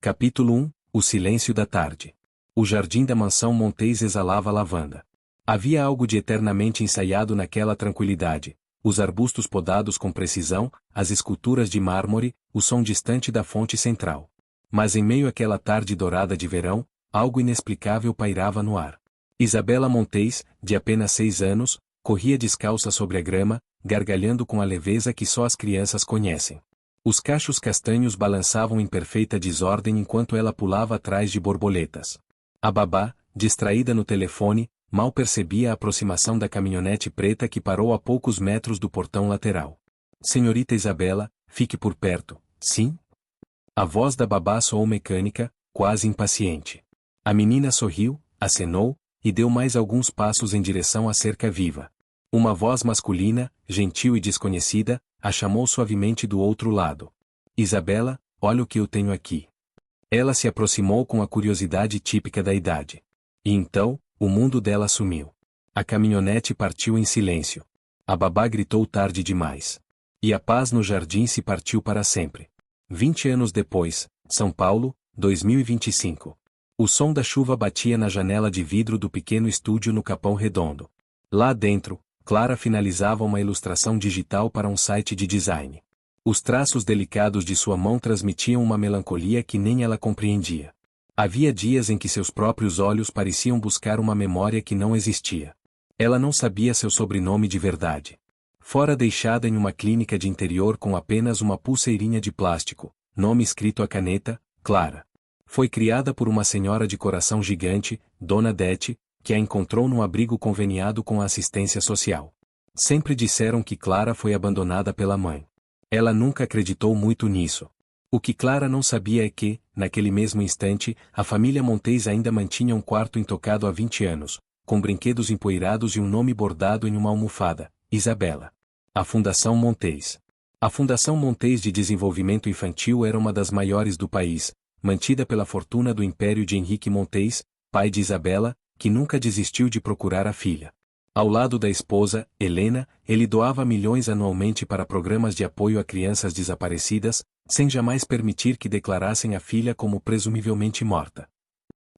Capítulo 1 O silêncio da tarde. O jardim da mansão Montes exalava lavanda. Havia algo de eternamente ensaiado naquela tranquilidade, os arbustos podados com precisão, as esculturas de mármore, o som distante da fonte central. Mas em meio àquela tarde dourada de verão, algo inexplicável pairava no ar. Isabela Montes, de apenas 6 anos, corria descalça sobre a grama, gargalhando com a leveza que só as crianças conhecem. Os cachos castanhos balançavam em perfeita desordem enquanto ela pulava atrás de borboletas. A babá, distraída no telefone, mal percebia a aproximação da caminhonete preta que parou a poucos metros do portão lateral. Senhorita Isabela, fique por perto, sim? A voz da babá soou mecânica, quase impaciente. A menina sorriu, acenou, e deu mais alguns passos em direção à cerca viva. Uma voz masculina, gentil e desconhecida, a chamou suavemente do outro lado. Isabela, olha o que eu tenho aqui. Ela se aproximou com a curiosidade típica da idade. E então, o mundo dela sumiu. A caminhonete partiu em silêncio. A babá gritou tarde demais. E a paz no jardim se partiu para sempre. 20 anos depois, São Paulo, 2025. O som da chuva batia na janela de vidro do pequeno estúdio no Capão Redondo. Lá dentro, Clara finalizava uma ilustração digital para um site de design. Os traços delicados de sua mão transmitiam uma melancolia que nem ela compreendia. Havia dias em que seus próprios olhos pareciam buscar uma memória que não existia. Ela não sabia seu sobrenome de verdade. Fora deixada em uma clínica de interior com apenas uma pulseirinha de plástico, nome escrito à caneta, Clara. Foi criada por uma senhora de coração gigante, Dona Dete, que a encontrou num abrigo conveniado com a assistência social. Sempre disseram que Clara foi abandonada pela mãe. Ela nunca acreditou muito nisso. O que Clara não sabia é que, naquele mesmo instante, a família Montes ainda mantinha um quarto intocado há 20 anos, com brinquedos empoeirados e um nome bordado em uma almofada, Isabela. A Fundação Montes. A Fundação Montes de Desenvolvimento Infantil era uma das maiores do país, mantida pela fortuna do império de Henrique Montes, pai de Isabela, que nunca desistiu de procurar a filha. Ao lado da esposa, Helena, ele doava milhões anualmente para programas de apoio a crianças desaparecidas, sem jamais permitir que declarassem a filha como presumivelmente morta.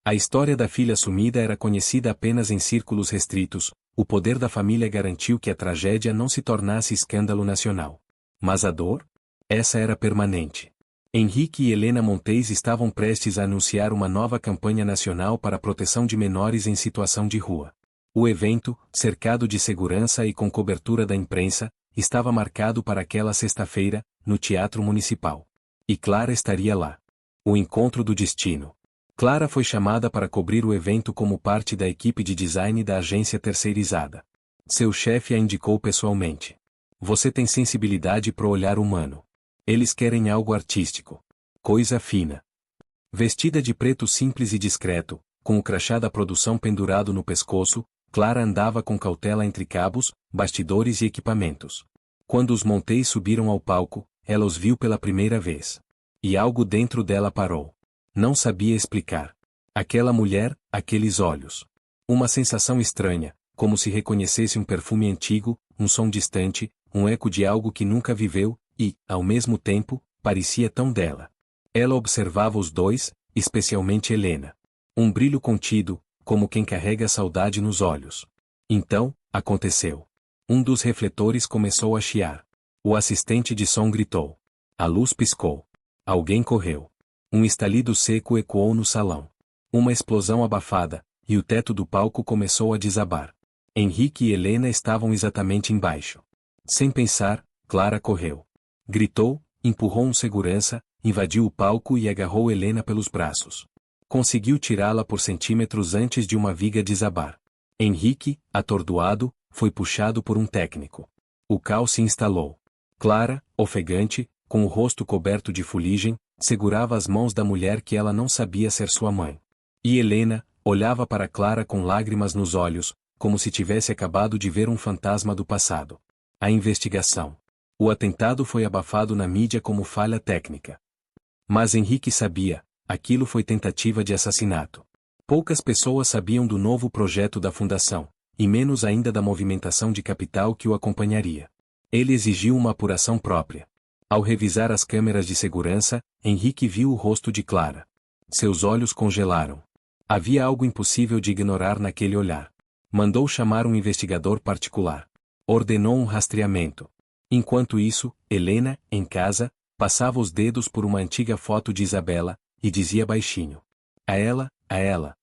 A história da filha sumida era conhecida apenas em círculos restritos, o poder da família garantiu que a tragédia não se tornasse escândalo nacional. Mas a dor? Essa era permanente. Henrique e Helena Montes estavam prestes a anunciar uma nova campanha nacional para a proteção de menores em situação de rua. O evento, cercado de segurança e com cobertura da imprensa, estava marcado para aquela sexta-feira, no Teatro Municipal. E Clara estaria lá. O encontro do destino. Clara foi chamada para cobrir o evento como parte da equipe de design da agência terceirizada. Seu chefe a indicou pessoalmente. Você tem sensibilidade pro olhar humano. Eles querem algo artístico. Coisa fina. Vestida de preto simples e discreto, com o crachá da produção pendurado no pescoço, Clara andava com cautela entre cabos, bastidores e equipamentos. Quando os Montes subiram ao palco, ela os viu pela primeira vez. E algo dentro dela parou. Não sabia explicar. Aquela mulher, aqueles olhos. Uma sensação estranha, como se reconhecesse um perfume antigo, um som distante, um eco de algo que nunca viveu, e, ao mesmo tempo, parecia tão dela. Ela observava os dois, especialmente Helena. Um brilho contido, como quem carrega a saudade nos olhos. Então, aconteceu. Um dos refletores começou a chiar. O assistente de som gritou. A luz piscou. Alguém correu. Um estalido seco ecoou no salão. Uma explosão abafada, e o teto do palco começou a desabar. Henrique e Helena estavam exatamente embaixo. Sem pensar, Clara correu. Gritou, empurrou um segurança, invadiu o palco e agarrou Helena pelos braços. Conseguiu tirá-la por centímetros antes de uma viga desabar. Henrique, atordoado, foi puxado por um técnico. O caos se instalou. Clara, ofegante, com o rosto coberto de fuligem, segurava as mãos da mulher que ela não sabia ser sua mãe. E Helena, olhava para Clara com lágrimas nos olhos, como se tivesse acabado de ver um fantasma do passado. A investigação. O atentado foi abafado na mídia como falha técnica. Mas Henrique sabia, aquilo foi tentativa de assassinato. Poucas pessoas sabiam do novo projeto da fundação, e menos ainda da movimentação de capital que o acompanharia. Ele exigiu uma apuração própria. Ao revisar as câmeras de segurança, Henrique viu o rosto de Clara. Seus olhos congelaram. Havia algo impossível de ignorar naquele olhar. Mandou chamar um investigador particular. Ordenou um rastreamento. Enquanto isso, Helena, em casa, passava os dedos por uma antiga foto de Isabela, e dizia baixinho. A ela.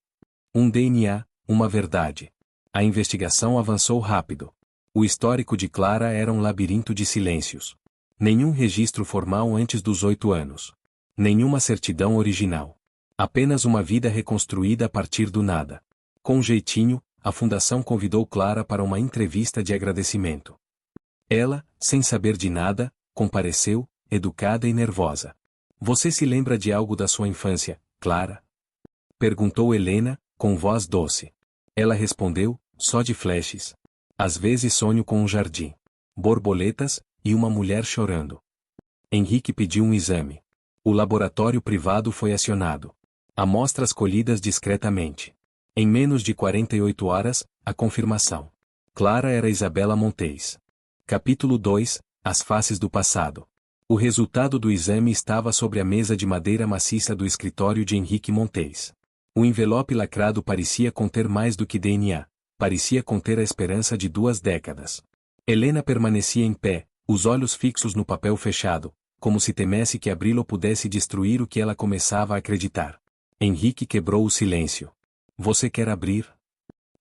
Um DNA, uma verdade. A investigação avançou rápido. O histórico de Clara era um labirinto de silêncios. Nenhum registro formal antes dos 8 anos. Nenhuma certidão original. Apenas uma vida reconstruída a partir do nada. Com jeitinho, a fundação convidou Clara para uma entrevista de agradecimento. Ela, sem saber de nada, compareceu, educada e nervosa. Você se lembra de algo da sua infância, Clara? Perguntou Helena, com voz doce. Ela respondeu, só de flashes. Às vezes sonho com um jardim, borboletas, e uma mulher chorando. Henrique pediu um exame. O laboratório privado foi acionado. Amostras colhidas discretamente. Em menos de 48 horas, a confirmação. Clara era Isabela Montes. Capítulo 2, As faces do passado. O resultado do exame estava sobre a mesa de madeira maciça do escritório de Henrique Montes. O envelope lacrado parecia conter mais do que DNA. Parecia conter a esperança de 2 décadas. Helena permanecia em pé, os olhos fixos no papel fechado, como se temesse que abri-lo pudesse destruir o que ela começava a acreditar. Henrique quebrou o silêncio. Você quer abrir?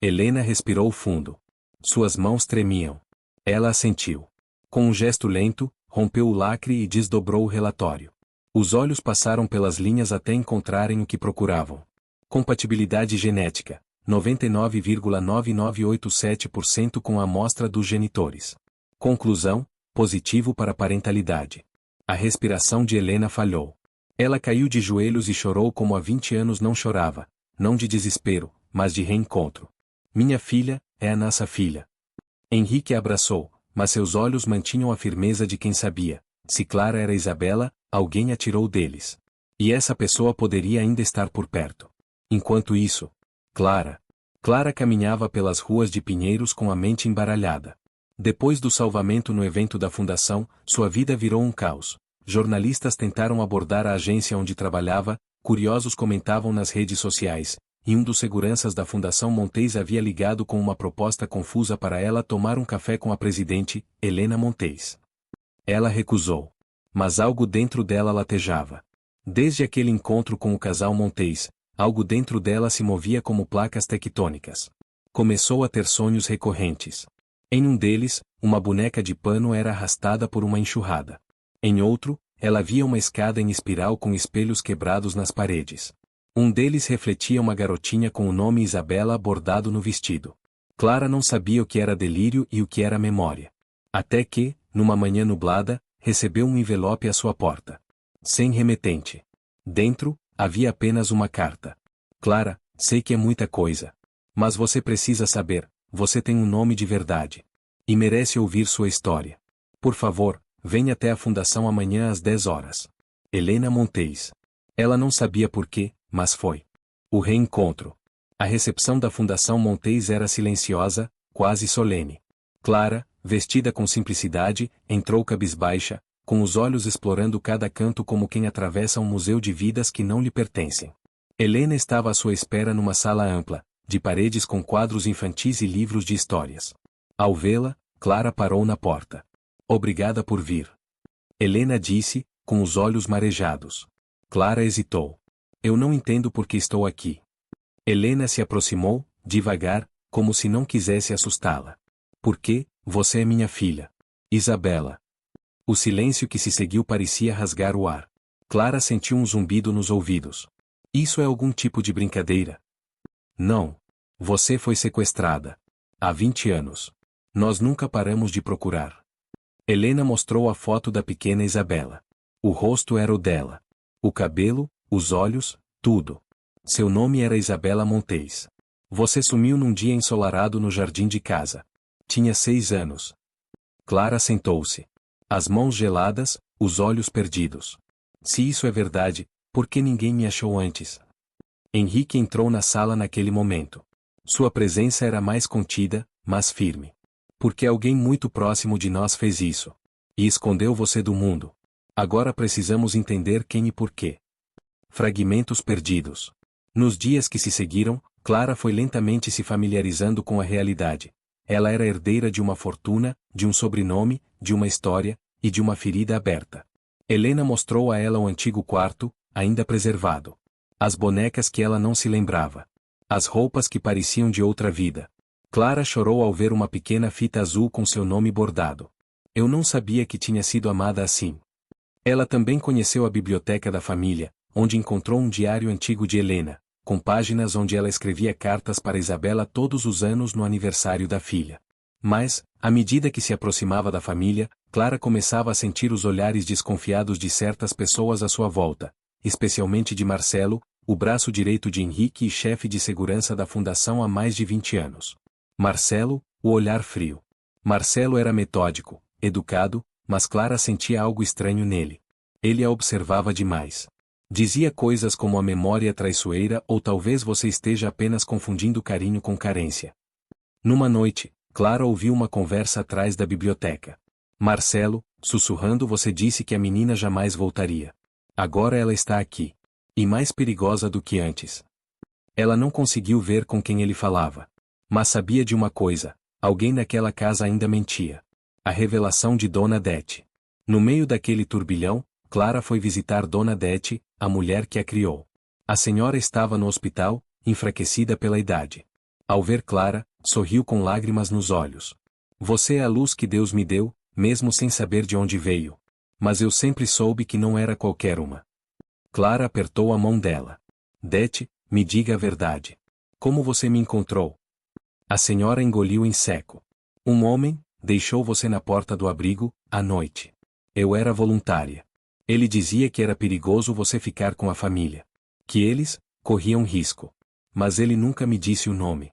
Helena respirou fundo. Suas mãos tremiam. Ela assentiu. Com um gesto lento, rompeu o lacre e desdobrou o relatório. Os olhos passaram pelas linhas até encontrarem o que procuravam. Compatibilidade genética. 99,9987% com a amostra dos genitores. Conclusão, positivo para parentalidade. A respiração de Helena falhou. Ela caiu de joelhos e chorou como há 20 anos não chorava, não de desespero, mas de reencontro. Minha filha, é a nossa filha. Henrique a abraçou, mas seus olhos mantinham a firmeza de quem sabia. Se Clara era Isabela, alguém a tirou deles. E essa pessoa poderia ainda estar por perto. Enquanto isso, Clara caminhava pelas ruas de Pinheiros com a mente embaralhada. Depois do salvamento no evento da fundação, sua vida virou um caos. Jornalistas tentaram abordar a agência onde trabalhava, curiosos comentavam nas redes sociais, e um dos seguranças da Fundação Montes havia ligado com uma proposta confusa para ela tomar um café com a presidente, Helena Montes. Ela recusou. Mas algo dentro dela latejava. Desde aquele encontro com o casal Montes, algo dentro dela se movia como placas tectônicas. Começou a ter sonhos recorrentes. Em um deles, uma boneca de pano era arrastada por uma enxurrada. Em outro, ela via uma escada em espiral com espelhos quebrados nas paredes. Um deles refletia uma garotinha com o nome Isabela bordado no vestido. Clara não sabia o que era delírio e o que era memória. Até que, numa manhã nublada, recebeu um envelope à sua porta. Sem remetente. Dentro, havia apenas uma carta. Clara, sei que é muita coisa. Mas você precisa saber, você tem um nome de verdade. E merece ouvir sua história. Por favor, venha até a fundação amanhã às 10 horas. Helena Montes. Ela não sabia por quê, mas foi. O reencontro. A recepção da Fundação Montes era silenciosa, quase solene. Clara, vestida com simplicidade, entrou cabisbaixa, com os olhos explorando cada canto como quem atravessa um museu de vidas que não lhe pertencem. Helena estava à sua espera numa sala ampla, de paredes com quadros infantis e livros de histórias. Ao vê-la, Clara parou na porta. Obrigada por vir. Helena disse, com os olhos marejados. Clara hesitou. Eu não entendo por que estou aqui. Helena se aproximou, devagar, como se não quisesse assustá-la. Porque, você é minha filha. Isabela. O silêncio que se seguiu parecia rasgar o ar. Clara sentiu um zumbido nos ouvidos. Isso é algum tipo de brincadeira? Não. Você foi sequestrada. Há 20 anos. Nós nunca paramos de procurar. Helena mostrou a foto da pequena Isabela. O rosto era o dela. O cabelo, os olhos, tudo. Seu nome era Isabela Montes. Você sumiu num dia ensolarado no jardim de casa. Tinha 6 anos. Clara sentou-se. As mãos geladas, os olhos perdidos. Se isso é verdade, por que ninguém me achou antes? Henrique entrou na sala naquele momento. Sua presença era mais contida, mas firme. Porque alguém muito próximo de nós fez isso. E escondeu você do mundo. Agora precisamos entender quem e por quê. Fragmentos perdidos. Nos dias que se seguiram, Clara foi lentamente se familiarizando com a realidade. Ela era herdeira de uma fortuna, de um sobrenome, de uma história, e de uma ferida aberta. Helena mostrou a ela o antigo quarto, ainda preservado. As bonecas que ela não se lembrava. As roupas que pareciam de outra vida. Clara chorou ao ver uma pequena fita azul com seu nome bordado. Eu não sabia que tinha sido amada assim. Ela também conheceu a biblioteca da família, onde encontrou um diário antigo de Helena, com páginas onde ela escrevia cartas para Isabela todos os anos no aniversário da filha. Mas, à medida que se aproximava da família, Clara começava a sentir os olhares desconfiados de certas pessoas à sua volta, especialmente de Marcelo, o braço direito de Henrique e chefe de segurança da fundação há mais de 20 anos. Marcelo, o olhar frio. Marcelo era metódico, educado, mas Clara sentia algo estranho nele. Ele a observava demais. Dizia coisas como a memória traiçoeira ou talvez você esteja apenas confundindo carinho com carência. Numa noite, Clara ouviu uma conversa atrás da biblioteca. Marcelo, sussurrando, você disse que a menina jamais voltaria. Agora ela está aqui. E mais perigosa do que antes. Ela não conseguiu ver com quem ele falava. Mas sabia de uma coisa, alguém naquela casa ainda mentia. A revelação de Dona Dete. No meio daquele turbilhão, Clara foi visitar Dona Dete, a mulher que a criou. A senhora estava no hospital, enfraquecida pela idade. Ao ver Clara, sorriu com lágrimas nos olhos. Você é a luz que Deus me deu, mesmo sem saber de onde veio. Mas eu sempre soube que não era qualquer uma. Clara apertou a mão dela. Dete, me diga a verdade. Como você me encontrou? A senhora engoliu em seco. Um homem deixou você na porta do abrigo, à noite. Eu era voluntária. Ele dizia que era perigoso você ficar com a família. Que eles corriam risco. Mas ele nunca me disse o nome.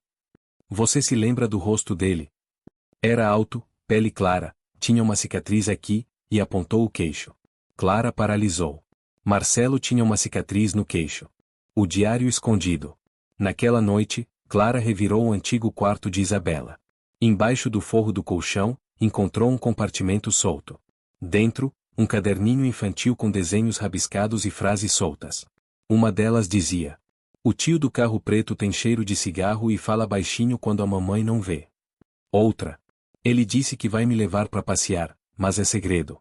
Você se lembra do rosto dele? Era alto, pele clara, tinha uma cicatriz aqui, e apontou o queixo. Clara paralisou. Marcelo tinha uma cicatriz no queixo. O diário escondido. Naquela noite, Clara revirou o antigo quarto de Isabela. Embaixo do forro do colchão, encontrou um compartimento solto. Dentro, um caderninho infantil com desenhos rabiscados e frases soltas. Uma delas dizia: o tio do carro preto tem cheiro de cigarro e fala baixinho quando a mamãe não vê. Outra: ele disse que vai me levar para passear, mas é segredo.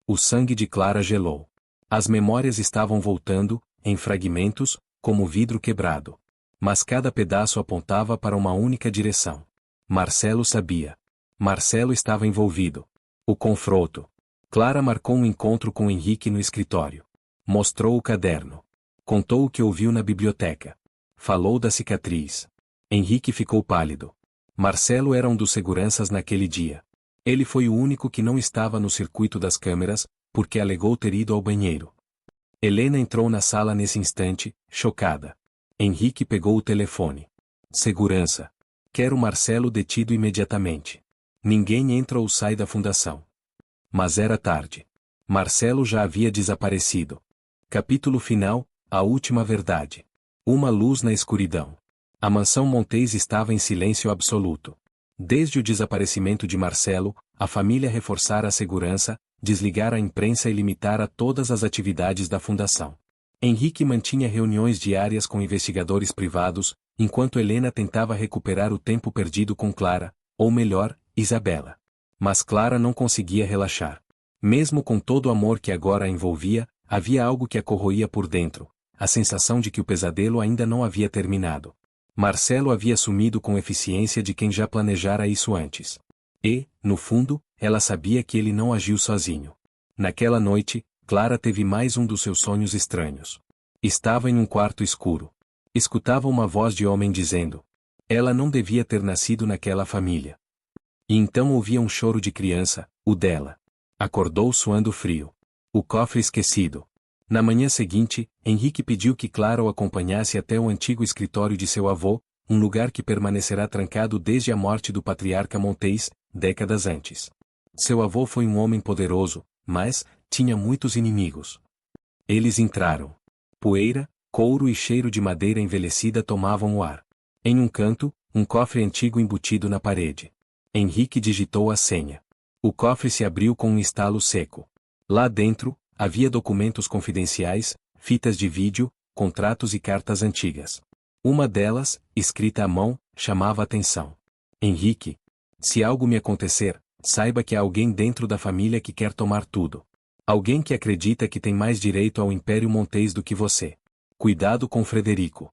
O sangue de Clara gelou. As memórias estavam voltando, em fragmentos, como vidro quebrado. Mas cada pedaço apontava para uma única direção. Marcelo sabia. Marcelo estava envolvido. O confronto. Clara marcou um encontro com Henrique no escritório. Mostrou o caderno. Contou o que ouviu na biblioteca. Falou da cicatriz. Henrique ficou pálido. Marcelo era um dos seguranças naquele dia. Ele foi o único que não estava no circuito das câmeras, porque alegou ter ido ao banheiro. Helena entrou na sala nesse instante, chocada. Henrique pegou o telefone. Segurança. Quero Marcelo detido imediatamente. Ninguém entra ou sai da fundação. Mas era tarde. Marcelo já havia desaparecido. Capítulo final, a última verdade. Uma luz na escuridão. A mansão Montes estava em silêncio absoluto. Desde o desaparecimento de Marcelo, a família reforçara a segurança, desligara a imprensa e limitara todas as atividades da fundação. Henrique mantinha reuniões diárias com investigadores privados, enquanto Helena tentava recuperar o tempo perdido com Clara, ou melhor, Isabela. Mas Clara não conseguia relaxar. Mesmo com todo o amor que agora a envolvia, havia algo que a corroía por dentro, a sensação de que o pesadelo ainda não havia terminado. Marcelo havia sumido com eficiência de quem já planejara isso antes. E, no fundo, ela sabia que ele não agiu sozinho. Naquela noite, Clara teve mais um dos seus sonhos estranhos. Estava em um quarto escuro. Escutava uma voz de homem dizendo: ela não devia ter nascido naquela família. E então ouvia um choro de criança, o dela. Acordou suando frio. O cofre esquecido. Na manhã seguinte, Henrique pediu que Clara o acompanhasse até o antigo escritório de seu avô, um lugar que permanecerá trancado desde a morte do patriarca Montes, décadas antes. Seu avô foi um homem poderoso, mas tinha muitos inimigos. Eles entraram. Poeira, couro e cheiro de madeira envelhecida tomavam o ar. Em um canto, um cofre antigo embutido na parede. Henrique digitou a senha. O cofre se abriu com um estalo seco. Lá dentro, havia documentos confidenciais, fitas de vídeo, contratos e cartas antigas. Uma delas, escrita à mão, chamava a atenção. Henrique, se algo me acontecer, saiba que há alguém dentro da família que quer tomar tudo. Alguém que acredita que tem mais direito ao Império Montês do que você. Cuidado com Frederico.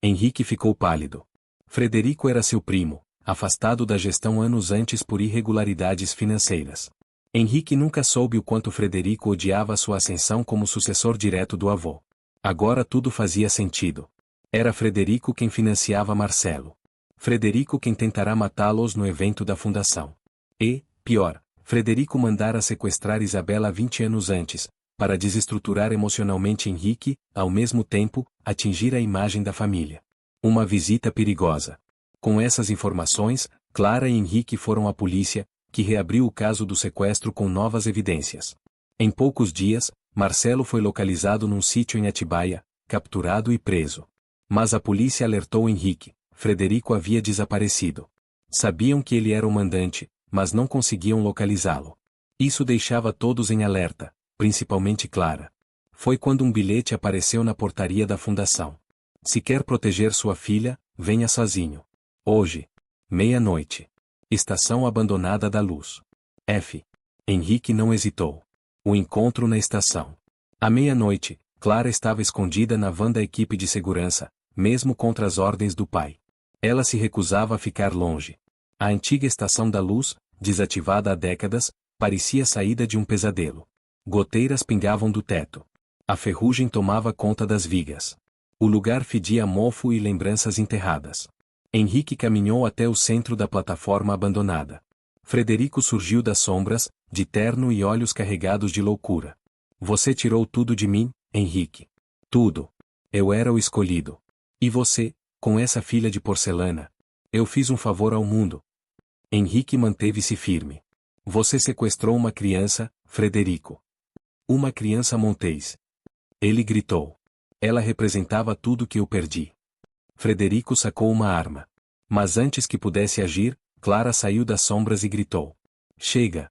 Henrique ficou pálido. Frederico era seu primo, afastado da gestão anos antes por irregularidades financeiras. Henrique nunca soube o quanto Frederico odiava sua ascensão como sucessor direto do avô. Agora tudo fazia sentido. Era Frederico quem financiava Marcelo. Frederico quem tentará matá-los no evento da fundação. E, pior, Frederico mandara sequestrar Isabela 20 anos antes, para desestruturar emocionalmente Henrique, ao mesmo tempo, atingir a imagem da família. Uma visita perigosa. Com essas informações, Clara e Henrique foram à polícia, que reabriu o caso do sequestro com novas evidências. Em poucos dias, Marcelo foi localizado num sítio em Atibaia, capturado e preso. Mas a polícia alertou Henrique. Frederico havia desaparecido. Sabiam que ele era o mandante, mas não conseguiam localizá-lo. Isso deixava todos em alerta, principalmente Clara. Foi quando um bilhete apareceu na portaria da fundação. Se quer proteger sua filha, venha sozinho. Hoje. Meia-noite. Estação abandonada da luz. F. Henrique não hesitou. O encontro na estação. À meia-noite, Clara estava escondida na van da equipe de segurança, mesmo contra as ordens do pai. Ela se recusava a ficar longe. A antiga estação da luz, desativada há décadas, parecia saída de um pesadelo. Goteiras pingavam do teto. A ferrugem tomava conta das vigas. O lugar fedia a mofo e lembranças enterradas. Henrique caminhou até o centro da plataforma abandonada. Frederico surgiu das sombras, de terno e olhos carregados de loucura. Você tirou tudo de mim, Henrique. Tudo. Eu era o escolhido. E você, com essa filha de porcelana? Eu fiz um favor ao mundo. Henrique manteve-se firme. Você sequestrou uma criança, Frederico. Uma criança Montês. Ele gritou. Ela representava tudo que eu perdi. Frederico sacou uma arma. Mas antes que pudesse agir, Clara saiu das sombras e gritou. Chega!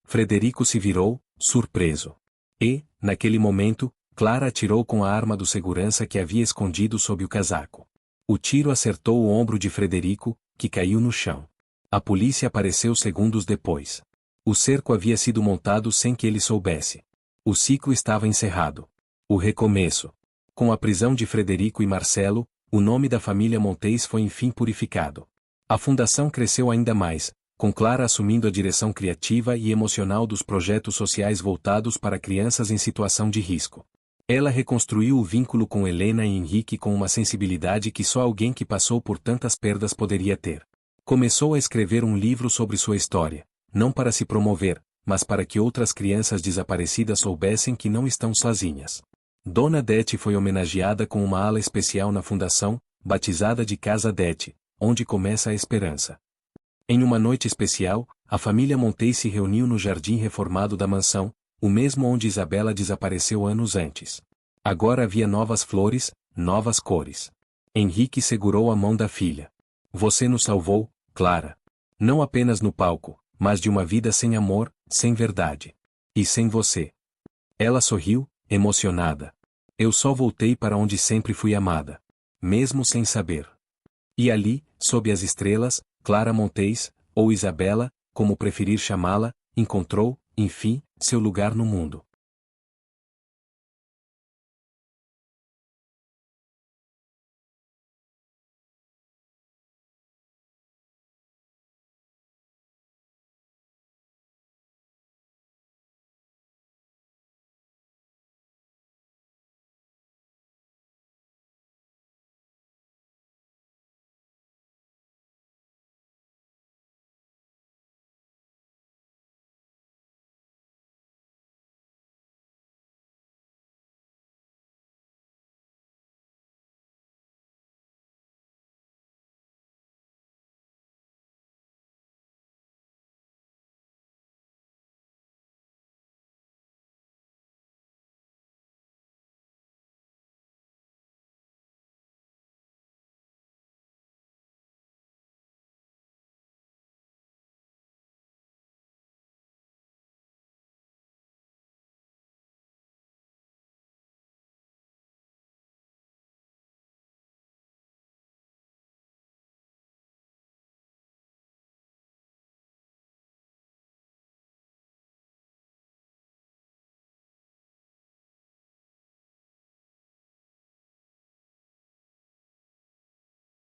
Frederico se virou, surpreso. E, naquele momento, Clara atirou com a arma do segurança que havia escondido sob o casaco. O tiro acertou o ombro de Frederico, que caiu no chão. A polícia apareceu segundos depois. O cerco havia sido montado sem que ele soubesse. O ciclo estava encerrado. O recomeço. Com a prisão de Frederico e Marcelo, o nome da família Montês foi enfim purificado. A fundação cresceu ainda mais, com Clara assumindo a direção criativa e emocional dos projetos sociais voltados para crianças em situação de risco. Ela reconstruiu o vínculo com Helena e Henrique com uma sensibilidade que só alguém que passou por tantas perdas poderia ter. Começou a escrever um livro sobre sua história, não para se promover, mas para que outras crianças desaparecidas soubessem que não estão sozinhas. Dona Dete foi homenageada com uma ala especial na fundação, batizada de Casa Dete, onde começa a esperança. Em uma noite especial, a família Montês se reuniu no jardim reformado da mansão, o mesmo onde Isabela desapareceu anos antes. Agora havia novas flores, novas cores. Henrique segurou a mão da filha. Você nos salvou, Clara. Não apenas no palco, mas de uma vida sem amor, sem verdade. E sem você. Ela sorriu, emocionada. Eu só voltei para onde sempre fui amada. Mesmo sem saber. E ali, sob as estrelas, Clara Montês, ou Isabela, como preferir chamá-la, encontrou, enfim, seu lugar no mundo.